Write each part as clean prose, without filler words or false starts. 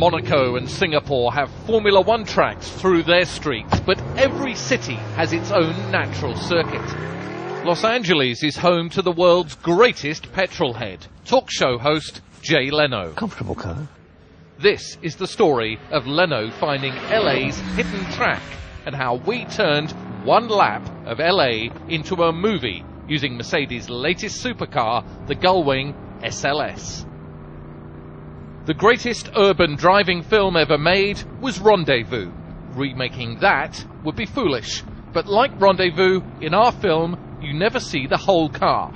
Monaco and Singapore have Formula One tracks through their streets, but every city has its own natural circuit. Los Angeles is home to the world's greatest petrolhead, talk show host Jay Leno. Comfortable car. This is the story of Leno finding LA's hidden track and how we turned one lap of LA into a movie using Mercedes' latest supercar, the Gullwing SLS. The greatest urban driving film ever made was Rendezvous. Remaking that would be foolish, but like Rendezvous, in our film, you never see the whole car.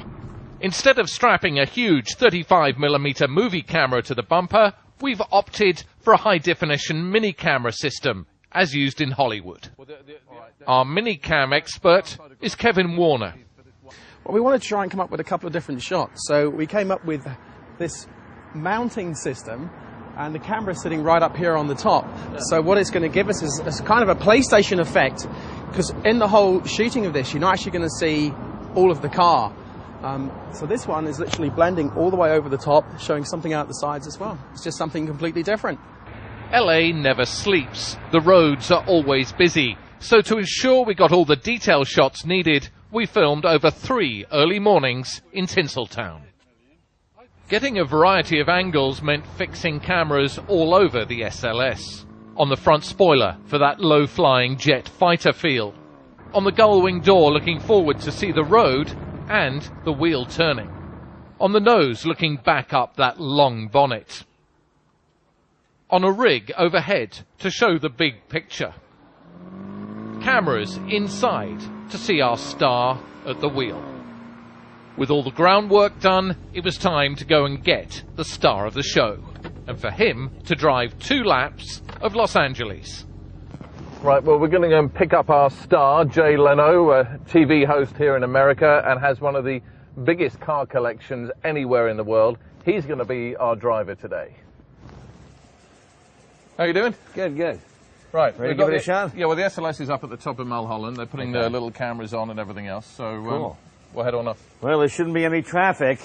Instead of strapping a huge 35mm movie camera to the bumper, we've opted for a high-definition mini-camera system, as used in Hollywood. Our mini-cam expert is Kevin Warner. Well, we wanted to try and come up with a couple of different shots, so we came up with this mounting system, and the camera sitting right up here on the top. So what it's going to give us is kind of a PlayStation effect, because in the whole shooting of this, you're not actually going to see all of the car. So this one is literally blending all the way over the top, showing something out the sides as well. It's just something completely different. LA never sleeps. The roads are always busy. So to ensure we got all the detail shots needed, we filmed over 3 early mornings in Tinseltown. Getting a variety of angles meant fixing cameras all over the SLS. On the front spoiler for that low-flying jet fighter feel. On the gull-wing door looking forward to see the road and the wheel turning. On the nose looking back up that long bonnet. On a rig overhead to show the big picture. Cameras inside to see our star at the wheel. With all the groundwork done, it was time to go and get the star of the show. And for him to drive 2 laps of Los Angeles. Right, well, we're going to go and pick up our star, Jay Leno, a TV host here in America and has one of the biggest car collections anywhere in the world. He's going to be our driver today. How you doing? Good, good. Right. Ready to give it a shot? Yeah, well, the SLS is up at the top of Mulholland. They're putting their little cameras on and everything else, so Cool. We'll head on up. Well, there shouldn't be any traffic.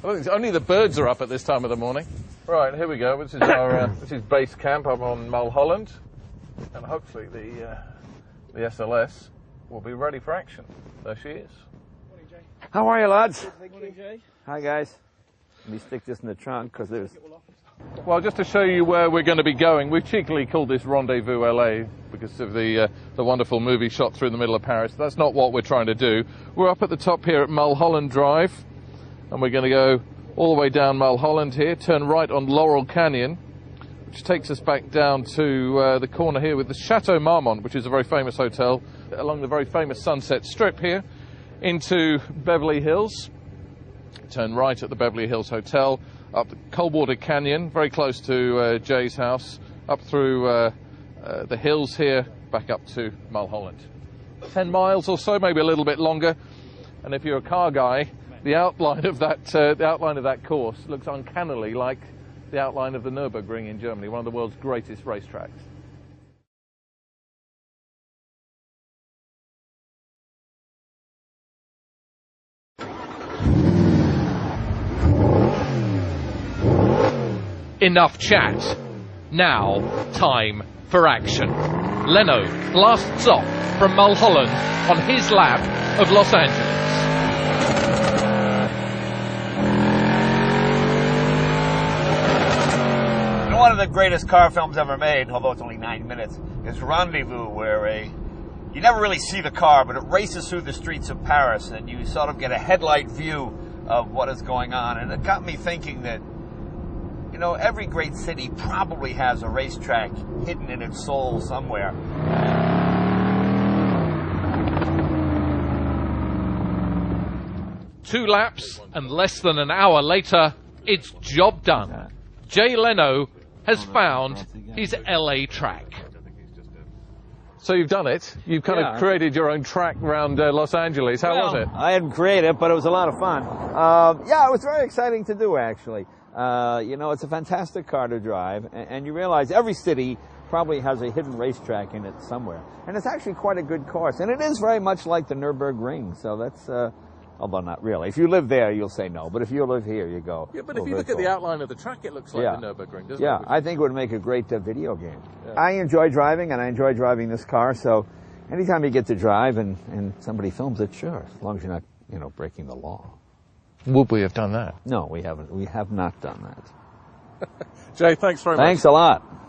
I think only the birds are up at this time of the morning. Right, here we go. This is our this is base camp up on Mulholland, and hopefully the SLS will be ready for action. There she is. Morning, Jay. How are you, lads? Morning, Jay. Hi, guys. Let me stick this in the trunk because there's... Well, just to show you where we're going to be going, we've cheekily called this Rendezvous LA because of the wonderful movie shot through the middle of Paris. That's not what we're trying to do. We're up at the top here at Mulholland Drive, and we're going to go all the way down Mulholland here, turn right on Laurel Canyon, which takes us back down to the corner here with the Chateau Marmont, which is a very famous hotel, along the very famous Sunset Strip here, into Beverly Hills. Turn right at the Beverly Hills Hotel, up the Coldwater Canyon, very close to Jay's house, up through the hills here, back up to Mulholland. 10 miles or so, maybe a little bit longer. And if you're a car guy, the outline of that course looks uncannily like the outline of the Nürburgring in Germany, one of the world's greatest racetracks. Enough chat. Now, time for action. Leno blasts off from Mulholland on his lap of Los Angeles. One of the greatest car films ever made, although it's only 9 minutes, is Rendezvous, where you never really see the car, but it races through the streets of Paris, and you sort of get a headlight view of what is going on. And it got me thinking that, you know, every great city probably has a racetrack hidden in its soul somewhere. Two laps, and less than an hour later, it's job done. Jay Leno has found his LA track. So you've done it. You've kind of created your own track around Los Angeles. How was it? I didn't create it, but it was a lot of fun. Yeah, it was very exciting to do, actually. You know, it's a fantastic car to drive, and you realize every city probably has a hidden racetrack in it somewhere. And it's actually quite a good course, and it is very much like the Nürburgring, so that's a although not really. If you live there, you'll say no. But if you live here, you go. Yeah, but oh, if you look at the outline of the track, it looks like the Nürburgring, doesn't it? Yeah, I think it would make a great video game. Yeah. I enjoy driving, and I enjoy driving this car. So, anytime you get to drive and somebody films it, sure, as long as you're not, you know, breaking the law. Would we have done that? No, we haven't. We have not done that. Jay, thanks very much. Thanks a lot.